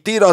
13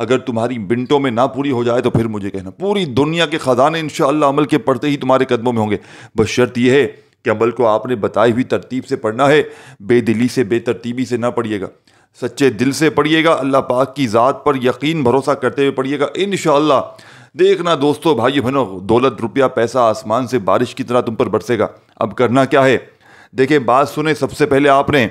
اگر تمہاری منٹوں میں نہ پوری ہو جائے تو پھر مجھے کہنا، پوری دنیا کے خزانے انشاءاللہ عمل کے پڑھتے ہی تمہارے قدموں میں ہوں گے، بس شرط یہ ہے کہ عمل کو آپ نے بتائی ہوئی ترتیب سے پڑھنا ہے، بے دلی سے بے ترتیبی سے نہ پڑھیے گا، سچے دل سے پڑھیے گا، اللہ پاک کی ذات پر یقین بھروسہ کرتے ہوئے پڑھیے گا، انشاءاللہ دیکھنا دوستو بھائی بہنوں، دولت روپیہ پیسہ آسمان سے بارش کی طرح تم پر برسے گا۔ اب کرنا کیا ہے؟ دیکھیں بات سنیں، سب سے پہلے آپ نے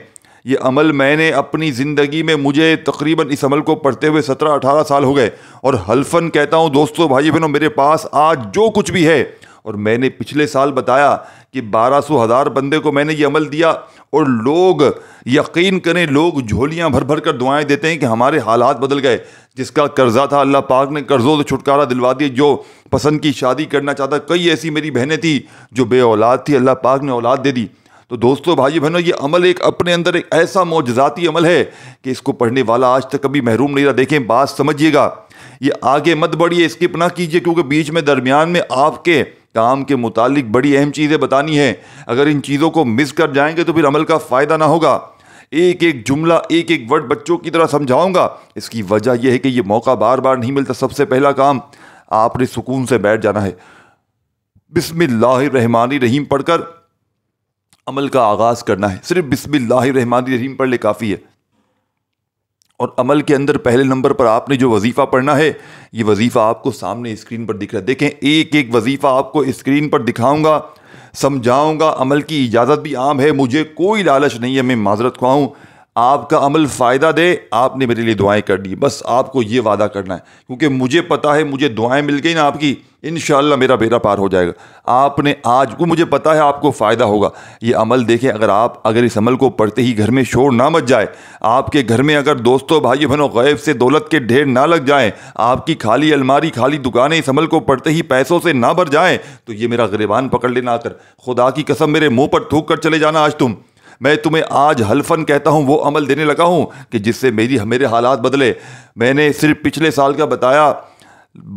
یہ عمل، میں نے اپنی زندگی میں، مجھے تقریباً اس عمل کو پڑھتے ہوئے 17-18 سال ہو گئے، اور حلفاً کہتا ہوں دوستو بھائی بہنوں، میرے پاس آج جو کچھ بھی ہے، اور میں نے پچھلے سال بتایا کہ 1200 بندے کو میں نے یہ عمل دیا، اور لوگ یقین کریں، لوگ جھولیاں بھر بھر کر دعائیں دیتے ہیں کہ ہمارے حالات بدل گئے، جس کا قرضہ تھا اللہ پاک نے قرضوں سے چھٹکارا دلوا دیا، جو پسند کی شادی کرنا چاہتا، کئی ایسی میری بہنیں تھیں جو بے اولاد تھی، اللہ پاک نے اولاد دے دی۔ تو دوستو بھائی بہنوں، یہ عمل ایک اپنے اندر ایک ایسا معجزاتی عمل ہے کہ اس کو پڑھنے والا آج تک کبھی محروم نہیں رہا۔ دیکھیں بات سمجھیے گا، یہ آگے مت بڑھیے، اسکپ نہ کیجیے، کیونکہ بیچ میں درمیان میں آپ کے کام کے متعلق بڑی اہم چیزیں بتانی ہیں، اگر ان چیزوں کو مس کر جائیں گے تو پھر عمل کا فائدہ نہ ہوگا۔ ایک ایک جملہ، ایک ایک ورڈ بچوں کی طرح سمجھاؤں گا، اس کی وجہ یہ ہے کہ یہ موقع بار بار نہیں ملتا۔ سب سے پہلا کام، آپ نے سکون سے بیٹھ جانا ہے، بسم اللہ الرحمن الرحیم پڑھ کر عمل کا آغاز کرنا ہے، صرف بسم اللہ الرحمن الرحیم پڑھ لے کافی ہے۔ اور عمل کے اندر پہلے نمبر پر آپ نے جو وظیفہ پڑھنا ہے، یہ وظیفہ آپ کو سامنے اسکرین پر دکھ رہا ہے، دیکھیں ایک ایک وظیفہ آپ کو اسکرین پر دکھاؤں گا، سمجھاؤں گا۔ عمل کی اجازت بھی عام ہے، مجھے کوئی لالچ نہیں ہے، میں معذرت خواہ ہوں، آپ کا عمل فائدہ دے، آپ نے میرے لیے دعائیں کر دی، بس آپ کو یہ وعدہ کرنا ہے، کیونکہ مجھے پتا ہے مجھے دعائیں مل گئی نا آپ کی، انشاءاللہ میرا بیڑا پار ہو جائے گا۔ آپ نے آج کو، مجھے پتا ہے آپ کو فائدہ ہوگا یہ عمل۔ دیکھیں اگر اس عمل کو پڑھتے ہی گھر میں شور نہ مچ جائے، آپ کے گھر میں اگر دوستو بھائی بہنوں غیب سے دولت کے ڈھیر نہ لگ جائیں، آپ کی خالی الماری، خالی دکانیں اس عمل کو پڑھتے ہی پیسوں سے نہ بھر جائیں، تو یہ میرا گریبان پکڑ لینا آ کر، خدا کی قسم میرے منہ پر تھوک کر چلے جانا آج تم۔ میں تمہیں آج حلفاً کہتا ہوں، وہ عمل دینے لگا ہوں کہ جس سے میرے حالات بدلے۔ میں نے صرف پچھلے سال کا بتایا،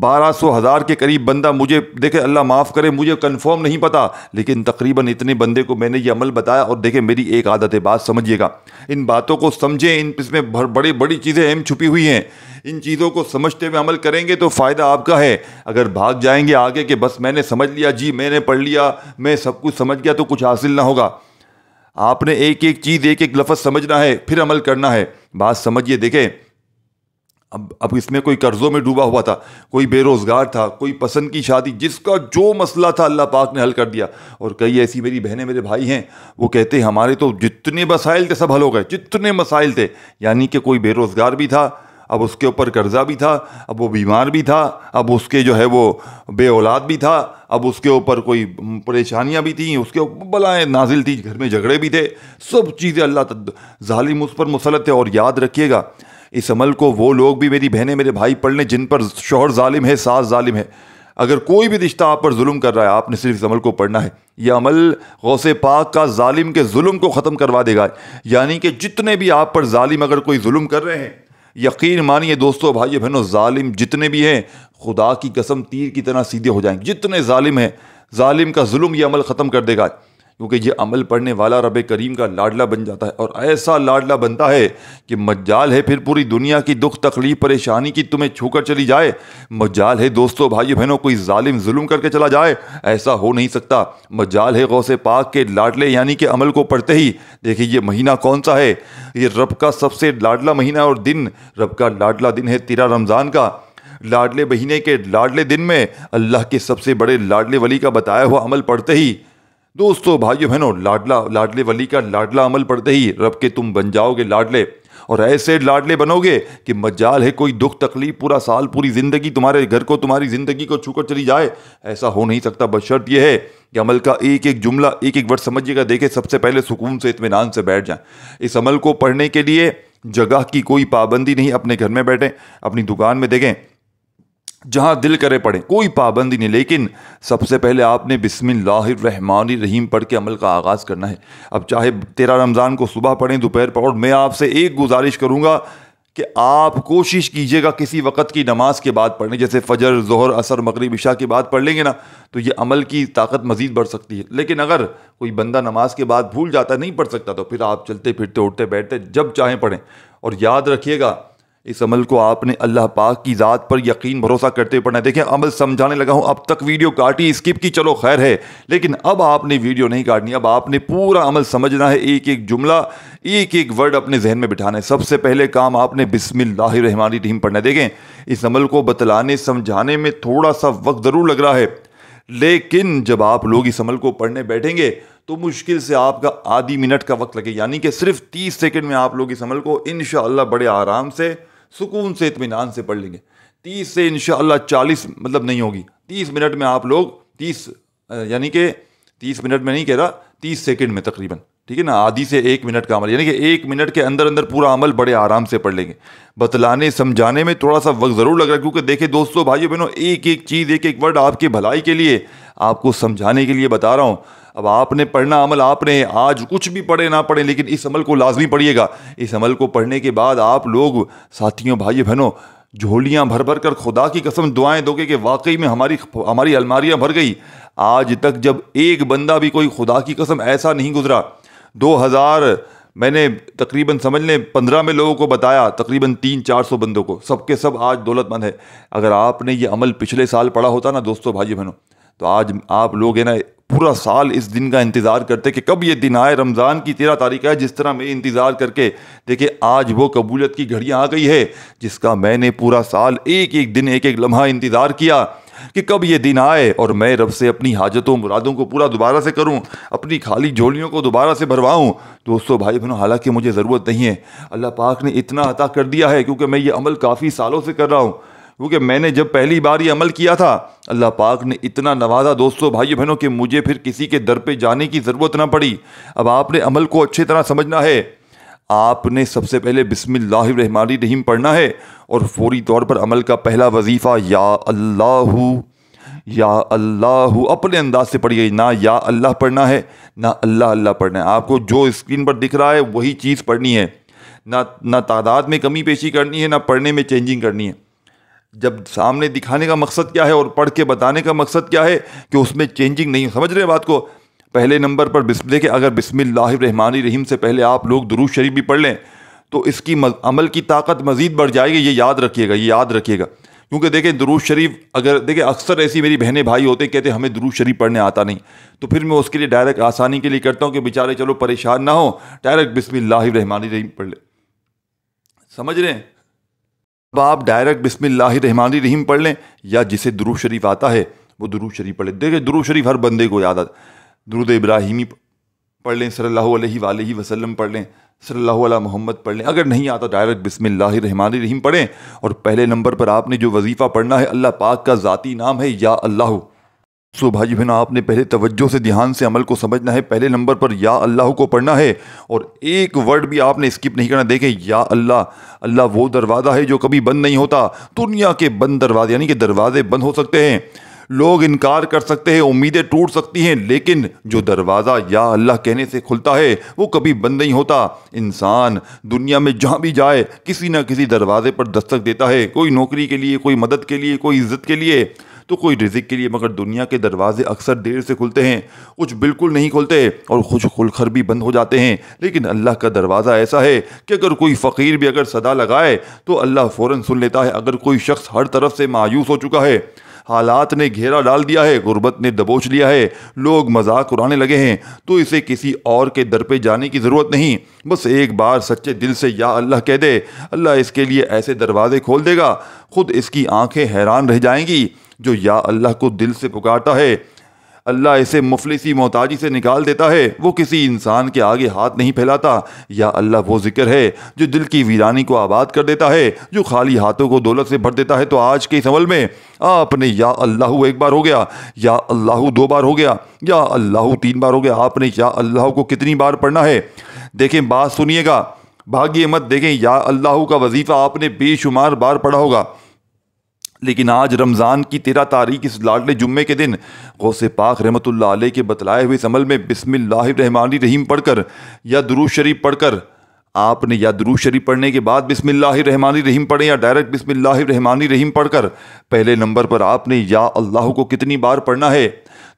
1200 کے قریب بندہ، مجھے دیکھیں اللہ معاف کرے، مجھے کنفرم نہیں پتا، لیکن تقریباً اتنے بندے کو میں نے یہ عمل بتایا۔ اور دیکھیں میری ایک عادت ہے، بات سمجھیے گا، ان باتوں کو سمجھیں، اس میں بڑی چیزیں اہم چھپی ہوئی ہیں، ان چیزوں کو سمجھتے ہوئے عمل کریں گے تو فائدہ آپ کا ہے۔ اگر بھاگ جائیں گے آگے کہ بس میں نے سمجھ لیا جی، میں نے پڑھ لیا، میں سب کچھ سمجھ گیا، تو کچھ حاصل نہ ہوگا۔ آپ نے ایک ایک چیز، ایک ایک لفظ سمجھنا ہے، پھر عمل کرنا ہے۔ بات سمجھیے، دیکھیں اب اس میں کوئی قرضوں میں ڈوبا ہوا تھا، کوئی بے روزگار تھا، کوئی پسند کی شادی، جس کا جو مسئلہ تھا اللہ پاک نے حل کر دیا۔ اور کئی ایسی میری بہنیں، میرے بھائی ہیں، وہ کہتے ہیں ہمارے تو جتنے مسائل تھے سب حل ہو گئے، جتنے مسائل تھے، یعنی کہ کوئی بے روزگار بھی تھا، اب اس کے اوپر قرضہ بھی تھا، اب وہ بیمار بھی تھا، اب اس کے جو ہے وہ بے اولاد بھی تھا، اب اس کے اوپر کوئی پریشانیاں بھی تھیں، اس کے اوپر بلائیں نازل تھی، گھر میں جھگڑے بھی تھے، سب چیزیں اللہ ظالم اس پر مسلط ہے۔ اور یاد رکھیے گا، اس عمل کو وہ لوگ بھی، میری بہنیں میرے بھائی، پڑھ لیں جن پر شوہر ظالم ہے، ساس ظالم ہے۔ اگر کوئی بھی رشتہ آپ پر ظلم کر رہا ہے، آپ نے صرف اس عمل کو پڑھنا ہے۔ یہ عمل غوث پاک کا ظالم کے ظلم کو ختم کروا دے گا، یعنی کہ جتنے بھی آپ پر ظالم اگر کوئی ظلم کر رہے ہیں، یقین مانیے دوستو بھائی بہنوں، ظالم جتنے بھی ہیں، خدا کی قسم تیر کی طرح سیدھے ہو جائیں گے۔ جتنے ظالم ہیں، ظالم کا ظلم یہ عمل ختم کر دے گا، کیونکہ یہ عمل پڑھنے والا رب کریم کا لاڈلا بن جاتا ہے، اور ایسا لاڈلا بنتا ہے کہ مجال ہے پھر پوری دنیا کی دکھ تکلیف پریشانی کی تمہیں چھو کر چلی جائے۔ مجال ہے دوستو بھائی بہنوں، کوئی ظالم ظلم کر کے چلا جائے، ایسا ہو نہیں سکتا۔ مجال ہے غوث پاک کے لاڈلے یعنی کہ عمل کو پڑھتے ہی، دیکھیں یہ مہینہ کون سا ہے، یہ رب کا سب سے لاڈلا مہینہ، اور دن رب کا لاڈلا دن ہے 13 رمضان کا۔ لاڈلے مہینے کے لاڈلے دن میں اللہ کے سب سے بڑے لاڈلے ولی کا بتایا ہوا عمل پڑھتے ہی، دوستو بھائیو بہنوں، لاڈلے ولی کا لاڈلا عمل پڑھتے ہی رب کے تم بن جاؤ گے لاڈلے، اور ایسے لاڈلے بنو گے کہ مجال ہے کوئی دکھ تکلیف پورا سال، پوری زندگی تمہارے گھر کو، تمہاری زندگی کو چھو کر چلی جائے، ایسا ہو نہیں سکتا۔ بشرط یہ ہے کہ عمل کا ایک ایک جملہ، ایک ایک ورڈ سمجھیے گا۔ دیکھیں سب سے پہلے سکون سے اطمینان سے بیٹھ جائیں۔ اس عمل کو پڑھنے کے لیے جگہ کی کوئی پابندی نہیں، اپنے گھر میں بیٹھیں، اپنی دکان میں، دیکھیں جہاں دل کرے پڑھیں، کوئی پابندی نہیں، لیکن سب سے پہلے آپ نے بسم اللہ الرحمن الرحیم پڑھ کے عمل کا آغاز کرنا ہے۔ اب چاہے 13 رمضان کو صبح پڑھیں، دوپہر پڑھیں، اور میں آپ سے ایک گزارش کروں گا کہ آپ کوشش کیجئے گا کسی وقت کی نماز کے بعد پڑھیں، جیسے فجر، ظہر، عصر، مغرب، عشاء کے بعد پڑھ لیں گے نا تو یہ عمل کی طاقت مزید بڑھ سکتی ہے۔ لیکن اگر کوئی بندہ نماز کے بعد بھول جاتا ہے، نہیں پڑھ سکتا، تو پھر آپ چلتے پھرتے اٹھتے بیٹھتے جب چاہیں پڑھیں۔ اور یاد رکھیے گا اس عمل کو آپ نے اللہ پاک کی ذات پر یقین بھروسہ کرتے ہوئے پڑھنا ہے۔ دیکھیں عمل سمجھانے لگا ہوں، اب تک ویڈیو کاٹی اسکپ کی، چلو خیر ہے، لیکن اب آپ نے ویڈیو نہیں کاٹنی، اب آپ نے پورا عمل سمجھنا ہے، ایک ایک جملہ ایک ایک ورڈ اپنے ذہن میں بٹھانا ہے۔ سب سے پہلے کام آپ نے بسم اللہ الرحمن الرحیم پڑھنا ہے۔ دیکھیں اس عمل کو بتلانے سمجھانے میں تھوڑا سا وقت ضرور لگ رہا ہے، لیکن جب آپ لوگ اس عمل کو پڑھنے بیٹھیں گے تو مشکل سے آپ کا آدھی منٹ کا وقت لگے، یعنی کہ صرف 30 سیکنڈ میں آپ لوگ اس عمل کو انشاءاللہ بڑے آرام سے، سکون سے، اطمینان سے پڑھ لیں گے۔ 30 سے انشاءاللہ 40 مطلب نہیں ہوگی، 30 منٹ میں آپ لوگ 30 یعنی کہ 30 منٹ میں نہیں کہہ رہا، 30 سیکنڈ میں تقریباً، ٹھیک ہے نا، آدھی سے 1 منٹ کا عمل، یعنی کہ 1 منٹ کے اندر اندر پورا عمل بڑے آرام سے پڑھ لیں گے۔ بتلانے سمجھانے میں تھوڑا سا وقت ضرور لگ رہا ہے، کیونکہ دیکھیں دوستو بھائیو بہنوں، ایک ایک چیز، ایک ایک ورڈ آپ کی بھلائی کے لیے، آپ کو سمجھانے کے لیے بتا رہا ہوں۔ اب آپ نے پڑھنا عمل، آپ نے آج کچھ بھی پڑھے نہ پڑھے، لیکن اس عمل کو لازمی پڑھیے گا۔ اس عمل کو پڑھنے کے بعد آپ لوگ ساتھیوں بھائیو بہنوں جھولیاں بھر بھر کر خدا کی قسم دعائیں دو گے کہ واقعی میں ہماری الماریاں بھر گئی۔ آج تک جب ایک بندہ بھی کوئی خدا کی قسم ایسا نہیں گزرا، 2000 میں نے تقریباً سمجھ لیں 15 میں لوگوں کو بتایا، تقریباً 300-400 بندوں کو، سب کے سب آج دولت مند ہے۔ اگر آپ نے یہ عمل پچھلے سال پڑھا ہوتا نا دوستو بھائی بہنوں، تو آج آپ لوگ ہیں نا پورا سال اس دن کا انتظار کرتے کہ کب یہ دن آئے، رمضان کی 13 تاریخ ہے، جس طرح میں انتظار کر کے دیکھیں آج وہ قبولیت کی گھڑیاں آ گئی ہے جس کا میں نے پورا سال ایک ایک دن، ایک ایک لمحہ انتظار کیا کہ کب یہ دن آئے اور میں رب سے اپنی حاجتوں مرادوں کو پورا دوبارہ سے کروں، اپنی خالی جھولیوں کو دوبارہ سے بھرواؤں۔ دوستو بھائی بہنوں، حالانکہ مجھے ضرورت نہیں ہے، اللہ پاک نے اتنا عطا کر دیا ہے، کیونکہ میں یہ عمل کافی سالوں سے کر رہا ہوں، کیونکہ میں نے جب پہلی بار یہ عمل کیا تھا اللہ پاک نے اتنا نوازا دوستو بھائی بہنوں کہ مجھے پھر کسی کے در پہ جانے کی ضرورت نہ پڑی۔ اب آپ نے عمل کو اچھی طرح سمجھنا ہے، آپ نے سب سے پہلے بسم اللہ الرحمن الرحیم پڑھنا ہے، اور فوری طور پر عمل کا پہلا وظیفہ یا اللہ یا اللہ اپنے انداز سے پڑھیے، نہ یا اللہ پڑھنا ہے نہ اللہ اللہ پڑھنا ہے، آپ کو جو اسکرین پر دکھ رہا ہے وہی چیز پڑھنی ہے، نہ تعداد میں کمی پیشی کرنی ہے، نہ پڑھنے میں چینجنگ کرنی ہے۔ جب سامنے دکھانے کا مقصد کیا ہے اور پڑھ کے بتانے کا مقصد کیا ہے کہ اس میں چینجنگ نہیں، سمجھ رہے بات کو۔ پہلے نمبر پر دیکھیں، اگر بسم اللہ الرحمن الرحیم سے پہلے آپ لوگ درود شریف بھی پڑھ لیں تو اس کی عمل کی طاقت مزید بڑھ جائے گی، یہ یاد رکھیے گا، یہ یاد رکھیے گا، کیونکہ دیکھیں درود شریف اگر دیکھیں اکثر ایسی میری بہنیں بھائی ہوتے ہیں کہتے ہیں ہمیں درود شریف پڑھنے آتا نہیں، تو پھر میں اس کے لیے ڈائریکٹ آسانی کے لیے کرتا ہوں کہ بیچارے چلو پریشان نہ ہو، ڈائریکٹ بسم اللہ الرحمن الرحیم پڑھ لیں، سمجھ رہے ہیں؟ اب آپ ڈائریکٹ بسم اللہ الرحمن الرحیم پڑھ لیں، یا جسے درود شریف آتا ہے وہ درود شریف پڑھ لیں۔ دیکھیں درود شریف ہر بندے کو یاد آتا، درود ابراہیمی پڑھ لیں، صلی اللہ علیہ وآلہ وسلم پڑھ لیں، صلی اللہ علیہ محمد پڑھ لیں، اگر نہیں آتا ڈائریکٹ بسم اللہ الرحمن الرحیم پڑھیں۔ اور پہلے نمبر پر آپ نے جو وظیفہ پڑھنا ہے، اللہ پاک کا ذاتی نام ہے یا اللہ۔ سو بھائی بہنوں، آپ نے پہلے توجہ سے دھیان سے عمل کو سمجھنا ہے، پہلے نمبر پر یا اللہ کو پڑھنا ہے، اور ایک ورڈ بھی آپ نے اسکپ نہیں کرنا۔ دیکھیں یا اللہ، اللہ وہ دروازہ ہے جو کبھی بند نہیں ہوتا، دنیا کے بند دروازے، یعنی کہ دروازے بند ہو سکتے ہیں، لوگ انکار کر سکتے ہیں، امیدیں ٹوٹ سکتی ہیں، لیکن جو دروازہ یا اللہ کہنے سے کھلتا ہے وہ کبھی بند نہیں ہوتا۔ انسان دنیا میں جہاں بھی جائے کسی نہ کسی دروازے پر دستک دیتا ہے، کوئی نوکری کے لیے، کوئی مدد کے لیے، کوئی عزت کے لیے، تو کوئی رزق کے لیے، مگر دنیا کے دروازے اکثر دیر سے کھلتے ہیں، کچھ بالکل نہیں کھلتے اور کچھ کھل کر بھی بند ہو جاتے ہیں۔ لیکن اللہ کا دروازہ ایسا ہے کہ اگر کوئی فقیر بھی اگر صدا لگائے تو اللہ فوراً سن لیتا ہے۔ اگر کوئی شخص ہر طرف سے مایوس ہو چکا ہے، حالات نے گھیرا ڈال دیا ہے، غربت نے دبوچ لیا ہے، لوگ مذاق اڑانے لگے ہیں، تو اسے کسی اور کے در پہ جانے کی ضرورت نہیں، بس ایک بار سچے دل سے یا اللہ کہہ دے، اللہ اس کے لیے ایسے دروازے کھول دے گا، خود اس کی آنکھیں حیران رہ جائیں گی۔ جو یا اللہ کو دل سے پکارتا ہے، اللہ اسے مفلسی محتاجی سے نکال دیتا ہے، وہ کسی انسان کے آگے ہاتھ نہیں پھیلاتا۔ یا اللہ وہ ذکر ہے جو دل کی ویرانی کو آباد کر دیتا ہے، جو خالی ہاتھوں کو دولت سے بھر دیتا ہے۔ تو آج کے اس عمل میں آپ نے یا اللہ ایک بار ہو گیا، یا اللہ 2 بار ہو گیا، یا اللہ 3 بار ہو گیا، آپ نے یا اللہ کو کتنی بار پڑھنا ہے؟ دیکھیں بات سنیے گا، بھاگیے مت۔ دیکھیں یا اللہ کا وظیفہ آپ نے بے شمار بار پڑھا ہوگا، لیکن آج رمضان کی 13 تاریخ اس لاڈلے جمعے کے دن غوث پاک رحمۃ اللہ علیہ کے بتلائے ہوئے اس عمل میں بسم اللہ الرحمن الرحیم پڑھ کر یا درود شریف پڑھ کر آپ نے یا درود شریف پڑھنے کے بعد بسم اللہ الرحمن الرحیم پڑھیں، یا ڈائریکٹ بسم اللہ الرحمن الرحیم پڑھ کر پہلے نمبر پر آپ نے یا اللہ کو کتنی بار پڑھنا ہے؟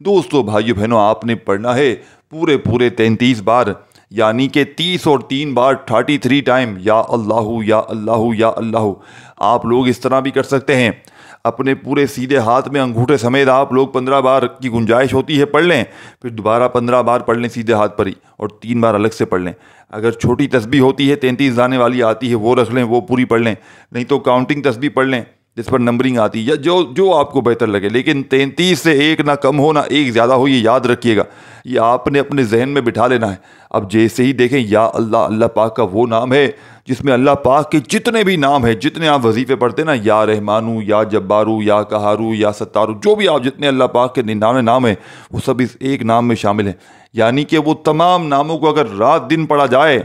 دوستو بھائیو بہنوں، آپ نے پڑھنا ہے پورے 33 بار۔ یعنی کہ 30 اور 3 بار 33 ٹائم یا اللہ یا اللہ یا اللہ۔ آپ لوگ اس طرح بھی کر سکتے ہیں، اپنے پورے سیدھے ہاتھ میں انگوٹھے سمیت آپ لوگ 15 بار کی گنجائش ہوتی ہے پڑھ لیں، پھر دوبارہ 15 بار پڑھ لیں سیدھے ہاتھ پر ہی، اور 3 بار الگ سے پڑھ لیں۔ اگر چھوٹی تسبیح ہوتی ہے 33 دانے والی آتی ہے وہ رکھ لیں، وہ پوری پڑھ لیں، نہیں تو کاؤنٹنگ تسبیح پڑھ لیں جس پر نمبرنگ آتی ہے، یا جو آپ کو بہتر لگے، لیکن 33 سے ایک نہ کم ہو نہ ایک زیادہ ہو، یہ یاد رکھیے گا، یہ آپ نے اپنے ذہن میں بٹھا لینا ہے۔ اب جیسے ہی دیکھیں یا اللہ، اللہ پاک کا وہ نام ہے جس میں اللہ پاک کے جتنے بھی نام ہیں، جتنے آپ وظیفے پڑھتے ہیں نا، یا رحمانو یا جبارو یا قہارو یا ستارو، جو بھی آپ جتنے اللہ پاک کے 99 نام ہیں وہ سب اس ایک نام میں شامل ہیں۔ یعنی کہ وہ تمام ناموں کو اگر رات دن پڑھا جائے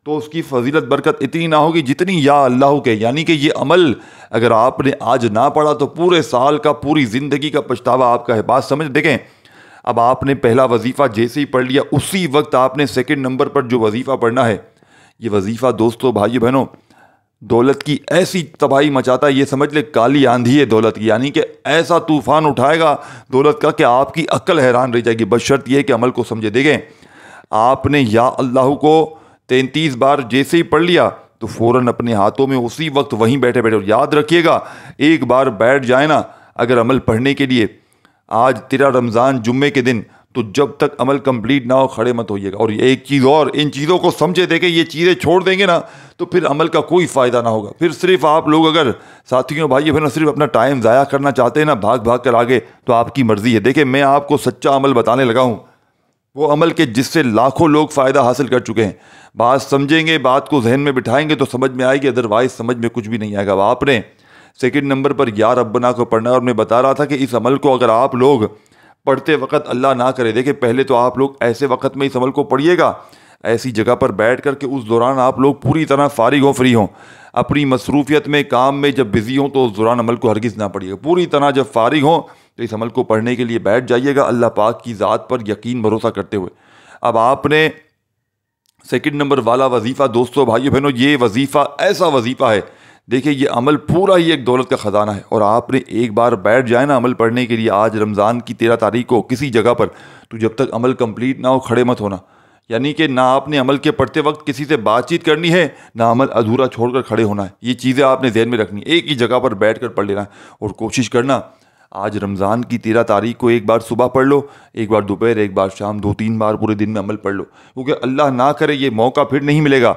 تو اس کی فضیلت برکت اتنی نہ ہوگی جتنی یا اللہ کے۔ یعنی کہ یہ عمل اگر آپ نے آج نہ پڑھا تو پورے سال کا، پوری زندگی کا پچھتاوا آپ کا ہے۔ بات سمجھ دیکھیں، اب آپ نے پہلا وظیفہ جیسے ہی پڑھ لیا، اسی وقت آپ نے سیکنڈ نمبر پر جو وظیفہ پڑھنا ہے، یہ وظیفہ دوستو بھائی بہنوں دولت کی ایسی تباہی مچاتا ہے، یہ سمجھ لے کالی آندھی ہے دولت کی، یعنی کہ ایسا طوفان اٹھائے گا دولت کا کہ آپ کی عقل حیران رہ جائے گی، بشرط یہ کہ عمل کو سمجھے۔ دیکھیں، آپ نے یا اللہ کو 33 بار جیسے ہی پڑھ لیا تو فوراً اپنے ہاتھوں میں اسی وقت وہیں بیٹھے بیٹھے، اور یاد رکھیے گا ایک بار بیٹھ جائے نا اگر عمل پڑھنے کے لیے، آج تیرا رمضان جمعے کے دن، تو جب تک عمل کمپلیٹ نہ ہو کھڑے مت ہوئیے گا۔ اور ایک چیز اور، ان چیزوں کو سمجھے، دیکھیں یہ چیزیں چھوڑ دیں گے نا تو پھر عمل کا کوئی فائدہ نہ ہوگا۔ پھر صرف آپ لوگ اگر ساتھیوں بھائی بہنوں صرف اپنا ٹائم ضائع کرنا چاہتے ہیں نا، بھاگ بھاگ کر آگے، تو آپ کی مرضی ہے۔ دیکھیں میں آپ کو سچا عمل بتانے لگا ہوں، وہ عمل کے جس سے لاکھوں لوگ فائدہ حاصل کر چکے ہیں۔ بات سمجھیں گے، بات کو ذہن میں بٹھائیں گے تو سمجھ میں آئے گی، ادروائز سمجھ میں کچھ بھی نہیں آئے گا۔ اب آپ نے سیکنڈ نمبر پر یا ربنا کو پڑھنا ہے، اور میں بتا رہا تھا کہ اس عمل کو اگر آپ لوگ پڑھتے وقت اللہ نہ کرے، دیکھیں پہلے تو آپ لوگ ایسے وقت میں اس عمل کو پڑھیے گا، ایسی جگہ پر بیٹھ کر کہ اس دوران آپ لوگ پوری طرح فارغ ہوں، فری ہوں، اپنی مصروفیت میں کام میں جب بزی ہوں تو اس دوران عمل کو ہرگز نہ پڑھیے گا۔ پوری طرح جب فارغ ہوں تو اس عمل کو پڑھنے کے لیے بیٹھ جائیے گا اللہ پاک کی ذات پر یقین بھروسہ کرتے ہوئے۔ اب آپ نے سیکنڈ نمبر والا وظیفہ دوستو بھائیو بہنوں، یہ وظیفہ ایسا وظیفہ ہے، دیکھیں یہ عمل پورا ہی ایک دولت کا خزانہ ہے، اور آپ نے ایک بار بیٹھ جائے نا عمل پڑھنے کے لیے آج رمضان کی 13 تاریخ کو کسی جگہ پر، تو جب تک عمل کمپلیٹ نہ ہو کھڑے مت ہونا۔ یعنی کہ نہ آپ نے عمل کے پڑھتے وقت کسی سے بات چیت کرنی ہے، نہ عمل ادھورا چھوڑ کر کھڑے ہونا ہے۔ یہ چیزیں آپ نے ذہن میں رکھنی ہے، ایک ہی جگہ پر بیٹھ کر پڑھ لینا ہے، اور کوشش کرنا آج رمضان کی 13 تاریخ کو ایک بار صبح پڑھ لو، ایک بار دوپہر، ایک بار شام، 2-3 بار پورے دن میں عمل پڑھ لو، کیونکہ اللہ نہ کرے یہ موقع پھر نہیں ملے گا،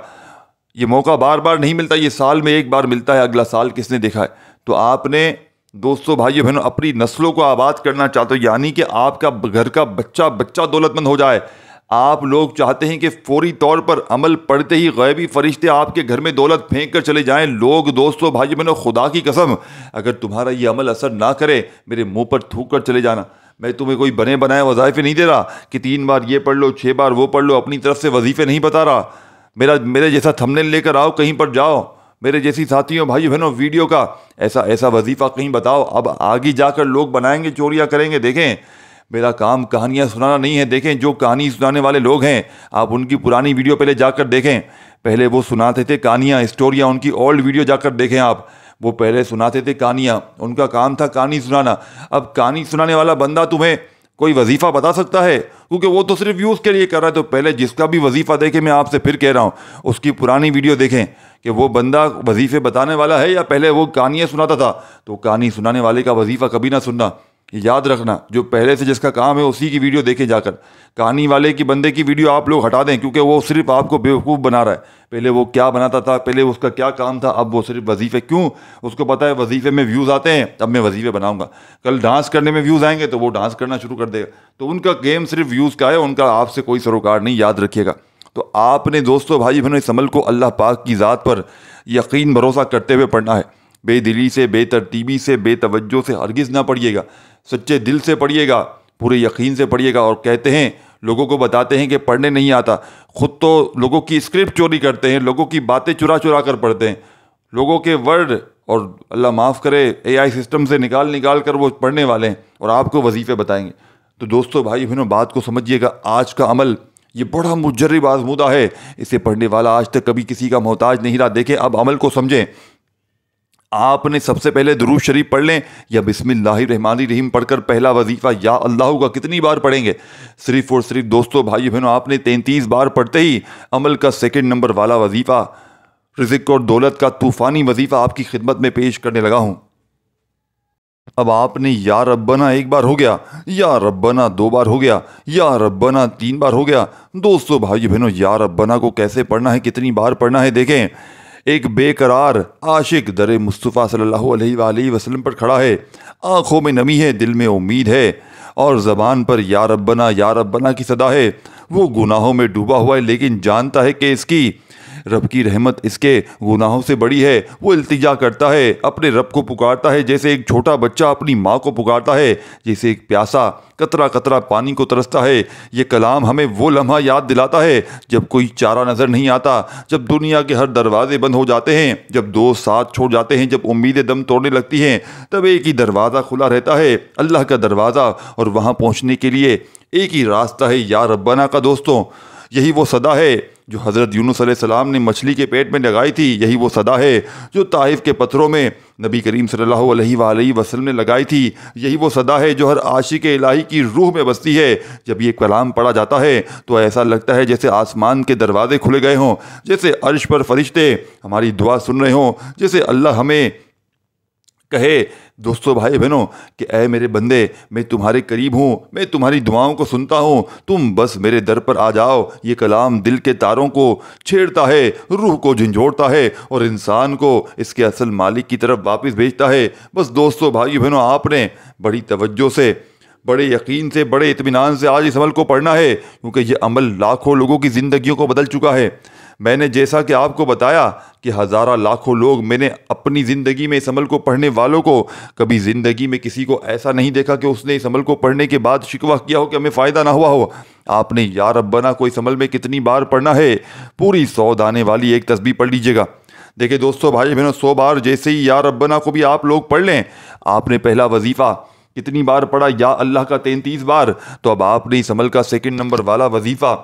یہ موقع بار بار نہیں ملتا، یہ سال میں ایک بار ملتا ہے، اگلا سال کس نے دیکھا ہے۔ تو آپ نے دوستو بھائیو بہنوں اپنی نسلوں کو آباد کرنا چاہتے ہو، یعنی کہ آپ کا گھر کا بچہ دولت مند ہو جائے، آپ لوگ چاہتے ہیں کہ فوری طور پر عمل پڑھتے ہی غیبی فرشتے آپ کے گھر میں دولت پھینک کر چلے جائیں۔ لوگ دوستو بھائیو بہنوں خدا کی قسم اگر تمہارا یہ عمل اثر نہ کرے، میرے منہ پر تھوک کر چلے جانا۔ میں تمہیں کوئی بنے بنائے وظائفے نہیں دے رہا کہ 3 بار یہ پڑھ لو، 6 بار وہ پڑھ لو، اپنی طرف سے وظیفے نہیں بتا رہا۔ میرے جیسا تھمبنیل لے کر آؤ، کہیں پر جاؤ، میرے جیسی ساتھیوں بھائی بہنوں ویڈیو کا ایسا وظیفہ کہیں بتاؤ، اب آگے جا کر لوگ بنائیں گے، چوریاں کریں گے۔ دیکھیں میرا کام کہانیاں سنانا نہیں ہے، دیکھیں جو کہانی سنانے والے لوگ ہیں آپ ان کی پرانی ویڈیو پہلے جا کر دیکھیں، پہلے وہ سناتے تھے کہانیاں، اسٹوریاں، ان کی اولڈ ویڈیو جا کر دیکھیں آپ، وہ پہلے سناتے تھے کہانیاں، ان کا کام تھا کہانی سنانا۔ اب کہانی سنانے والا بندہ تمہیں کوئی وظیفہ بتا سکتا ہے؟ کیونکہ وہ تو صرف ویوز کے لیے کر رہا ہے۔ تو پہلے جس کا بھی وظیفہ دیکھیں، میں آپ سے پھر کہہ رہا ہوں اس کی پرانی ویڈیو دیکھیں کہ وہ بندہ وظیفے بتانے والا ہے یا پہلے وہ کہانیاں سناتا تھا۔ تو کہانی سنانے والے کا وظیفہ کبھی نہ سننا، یاد رکھنا، جو پہلے سے جس کا کام ہے اسی کی ویڈیو دیکھیں جا کر۔ کہانی والے کی بندے کی ویڈیو آپ لوگ ہٹا دیں، کیونکہ وہ صرف آپ کو بیوقوف بنا رہا ہے۔ پہلے وہ کیا بناتا تھا، پہلے اس کا کیا کام تھا، اب وہ صرف وظیفے، کیوں اس کو پتہ ہے وظیفے میں ویوز آتے ہیں، اب میں وظیفے بناؤں گا، کل ڈانس کرنے میں ویوز آئیں گے تو وہ ڈانس کرنا شروع کر دے گا۔ تو ان کا گیم صرف ویوز کا ہے، ان کا آپ سے کوئی سروکار نہیں، یاد رکھیے گا۔ تو آپ نے دوستو بھائی بہنوں اس عمل کو اللہ پاک کی ذات پر یقین بھروسہ کرتے ہوئے پڑھنا ہے، بے دلی سے، بے ترتیبی سے، بے توجہ سے ہرگز نہ پڑھیے گا، سچے دل سے پڑھیے گا، پورے یقین سے پڑھیے گا۔ اور کہتے ہیں لوگوں کو بتاتے ہیں کہ پڑھنے نہیں آتا، خود تو لوگوں کی اسکرپٹ چوری کرتے ہیں، لوگوں کی باتیں چرا کر پڑھتے ہیں، لوگوں کے ورڈ، اور اللہ معاف کرے AI سسٹم سے نکال کر وہ پڑھنے والے ہیں اور آپ کو وظیفے بتائیں گے۔ تو دوستو بھائی بہنوں بات کو سمجھیے گا، آج کا عمل یہ بڑا مجرب آزمودہ ہے، اسے پڑھنے والا آج تک کبھی کسی کا محتاج نہیں رہا۔ دیکھیں اب عمل کو سمجھیں، آپ نے سب سے پہلے درود شریف پڑھ لیں یا بسم اللہ الرحمن الرحیم پڑھ کر پہلا وظیفہ یا اللہ کا کتنی بار پڑھیں گے؟ صرف اور صرف دوستو بھائی بہنوں آپ نے 33 بار پڑھتے ہی عمل کا سیکنڈ نمبر والا وظیفہ، رزق اور دولت کا طوفانی وظیفہ آپ کی خدمت میں پیش کرنے لگا ہوں۔ اب آپ نے یا ربنا 1 بار ہو گیا، یا ربنا 2 بار ہو گیا، یا ربنا 3 بار ہو گیا۔ دوستو بھائی بہنوں یا ربنا کو کیسے پڑھنا ہے، کتنی بار پڑھنا ہے؟ دیکھیں، ایک بے قرار عاشق در مصطفیٰ صلی اللہ علیہ وآلہ وسلم پر کھڑا ہے، آنکھوں میں نمی ہے، دل میں امید ہے، اور زبان پر یا ربنا کی صدا ہے۔ وہ گناہوں میں ڈوبا ہوا ہے لیکن جانتا ہے کہ اس کی رب کی رحمت اس کے گناہوں سے بڑی ہے۔ وہ التجا کرتا ہے، اپنے رب کو پکارتا ہے جیسے ایک چھوٹا بچہ اپنی ماں کو پکارتا ہے، جیسے ایک پیاسا قطرہ قطرہ پانی کو ترستا ہے۔ یہ کلام ہمیں وہ لمحہ یاد دلاتا ہے جب کوئی چارہ نظر نہیں آتا، جب دنیا کے ہر دروازے بند ہو جاتے ہیں، جب دوست ساتھ چھوڑ جاتے ہیں، جب امیدیں دم توڑنے لگتی ہیں، تب ایک ہی دروازہ کھلا رہتا ہے، اللہ کا دروازہ، اور وہاں پہنچنے کے لیے ایک ہی راستہ ہے، یا ربنا کا۔ دوستوں یہی وہ صدا ہے جو حضرت یونس علیہ السلام نے مچھلی کے پیٹ میں لگائی تھی، یہی وہ صدا ہے جو طائف کے پتھروں میں نبی کریم صلی اللہ علیہ وآلہ وسلم نے لگائی تھی، یہی وہ صدا ہے جو ہر عاشق الہی کی روح میں بستی ہے۔ جب یہ کلام پڑھا جاتا ہے تو ایسا لگتا ہے جیسے آسمان کے دروازے کھلے گئے ہوں، جیسے عرش پر فرشتے ہماری دعا سن رہے ہوں، جیسے اللہ ہمیں کہے دوستو بھائی بہنوں کہ اے میرے بندے، میں تمہارے قریب ہوں، میں تمہاری دعاؤں کو سنتا ہوں، تم بس میرے در پر آ جاؤ۔ یہ کلام دل کے تاروں کو چھیڑتا ہے، روح کو جھنجھوڑتا ہے اور انسان کو اس کے اصل مالک کی طرف واپس بھیجتا ہے۔ بس دوستو بھائی بہنوں آپ نے بڑی توجہ سے، بڑے یقین سے، بڑے اطمینان سے آج اس عمل کو پڑھنا ہے، کیونکہ یہ عمل لاکھوں لوگوں کی زندگیوں کو بدل چکا ہے۔ میں نے جیسا کہ آپ کو بتایا کہ ہزارہ لاکھوں لوگ، میں نے اپنی زندگی میں اس عمل کو پڑھنے والوں کو کبھی زندگی میں کسی کو ایسا نہیں دیکھا کہ اس نے اس عمل کو پڑھنے کے بعد شکوہ کیا ہو کہ ہمیں فائدہ نہ ہوا ہو۔ آپ نے یا ربنا کو اس عمل میں کتنی بار پڑھنا ہے؟ پوری 100 دانے والی ایک تسبیح پڑھ لیجیے گا۔ دیکھیں دوستو بھائی بہنوں 100 بار جیسے ہی یا ربنا کو بھی آپ لوگ پڑھ لیں، آپ نے پہلا وظیفہ کتنی بار پڑھا؟ یا اللہ کا 33 بار۔ تو اب آپ نے اس عمل کا سیکنڈ نمبر والا وظیفہ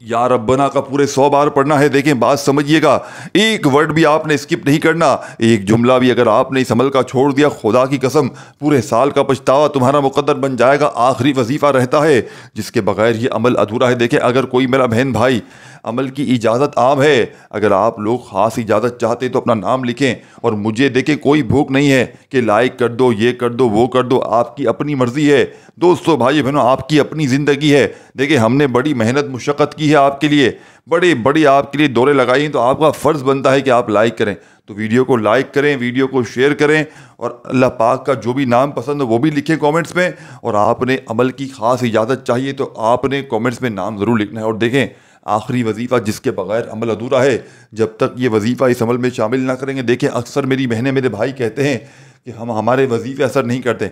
یا ربنا کا پورے 100 بار پڑھنا ہے۔ دیکھیں بات سمجھیے گا، ایک ورڈ بھی آپ نے اسکپ نہیں کرنا، ایک جملہ بھی اگر آپ نے اس عمل کا چھوڑ دیا، خدا کی قسم پورے سال کا پچھتاوا تمہارا مقدر بن جائے گا۔ آخری وظیفہ رہتا ہے جس کے بغیر یہ عمل ادھورا ہے۔ دیکھیں اگر کوئی میرا بہن بھائی، عمل کی اجازت عام ہے، اگر آپ لوگ خاص اجازت چاہتے تو اپنا نام لکھیں، اور مجھے دیکھیں کوئی بھوک نہیں ہے کہ لائک کر دو، یہ کر دو، وہ کر دو، آپ کی اپنی مرضی ہے۔ دوستو بھائی بہنوں آپ کی اپنی زندگی ہے۔ دیکھیں ہم نے بڑی محنت مشقت کی ہے آپ کے لیے، بڑی آپ کے لیے دورے لگائی ہیں، تو آپ کا فرض بنتا ہے کہ آپ لائک کریں۔ تو ویڈیو کو لائک کریں، ویڈیو کو شیئر کریں، اور اللہ پاک کا جو بھی نام پسند ہو وہ بھی لکھیں کامنٹس میں۔ اور آپ نے عمل کی خاص اجازت چاہیے تو آپ نے کامنٹس میں نام ضرور لکھنا ہے۔ اور دیکھیں آخری وظیفہ جس کے بغیر عمل ادھورا ہے، جب تک یہ وظیفہ اس عمل میں شامل نہ کریں گے۔ دیکھیں اکثر میری بہنیں، میرے بھائی کہتے ہیں کہ ہمارے وظیفے اثر نہیں کرتے۔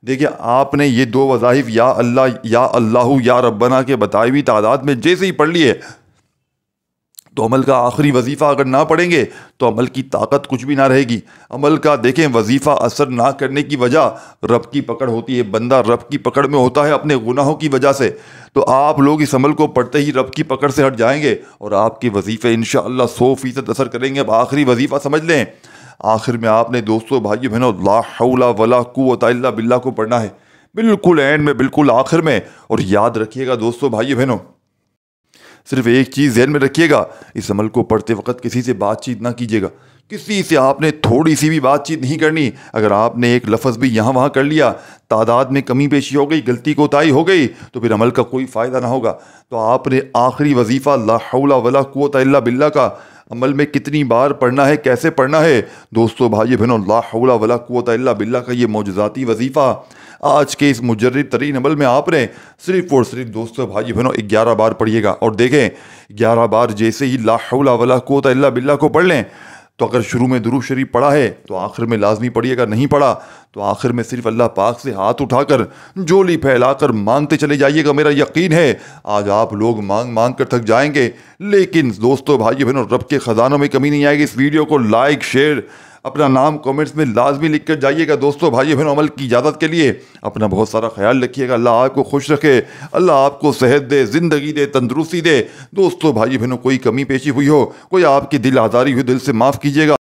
دیکھیں آپ نے یہ 2 وظائف یا اللہ یا ربنا کے بتائی ہوئی تعداد میں جیسے ہی پڑھ لیے، تو عمل کا آخری وظیفہ اگر نہ پڑھیں گے تو عمل کی طاقت کچھ بھی نہ رہے گی۔ عمل کا دیکھیں وظیفہ اثر نہ کرنے کی وجہ رب کی پکڑ ہوتی ہے، بندہ رب کی پکڑ میں ہوتا ہے اپنے گناہوں کی وجہ سے۔ تو آپ لوگ اس عمل کو پڑھتے ہی رب کی پکڑ سے ہٹ جائیں گے اور آپ کے وظیفے انشاءاللہ 100% اثر کریں گے۔ اب آخری وظیفہ سمجھ لیں، آخر میں آپ نے دوستو بھائیو بہنوں لا حول ولا قوت الا باللہ کو پڑھنا ہے، بالکل اینڈ میں، بالکل آخر میں۔ اور یاد رکھیے گا دوستو بھائیو بہنوں، صرف ایک چیز ذہن میں رکھیے گا، اس عمل کو پڑھتے وقت کسی سے بات چیت نہ کیجیے گا، کسی سے آپ نے تھوڑی سی بھی بات چیت نہیں کرنی۔ اگر آپ نے ایک لفظ بھی یہاں وہاں کر لیا، تعداد میں کمی بیشی ہو گئی، غلطی کوتاہی ہو گئی، تو پھر عمل کا کوئی فائدہ نہ ہوگا۔ تو آپ نے آخری وظیفہ لا حول ولا قوت الا باللہ کا عمل میں کتنی بار پڑھنا ہے، کیسے پڑھنا ہے؟ دوستو بھائی بہنوں لا حول ولا قوت الا باللہ کا یہ معجزاتی وظیفہ آج کے اس مجرد ترین عمل میں آپ نے صرف اور صرف دوستو بھائی بہنوں 11 بار پڑھیے گا۔ اور دیکھیں 11 بار جیسے ہی لا حول ولا قوت الا باللہ کو پڑھ لیں، تو اگر شروع میں درود شریف پڑھا ہے تو آخر میں لازمی پڑھیے گا، نہیں پڑھا تو آخر میں صرف اللہ پاک سے ہاتھ اٹھا کر جولی پھیلا کر مانگتے چلے جائیے گا۔ میرا یقین ہے آج آپ لوگ مانگ کر تھک جائیں گے، لیکن دوستو بھائی بہنوں رب کے خزانوں میں کمی نہیں آئے گی۔ اس ویڈیو کو لائک، شیئر، اپنا نام کامنٹس میں لازمی لکھ کر جائیے گا۔ دوستو بھائی بہنوں عمل کی اجازت کے لیے اپنا بہت سارا خیال رکھیے گا۔ اللہ آپ کو خوش رکھے، اللہ آپ کو صحت دے، زندگی دے، تندرستی دے۔ دوستو بھائی بہنوں کوئی کمی پیشی ہوئی ہو، کوئی آپ کی دل آزاری ہوئی، دل سے معاف کیجیے گا۔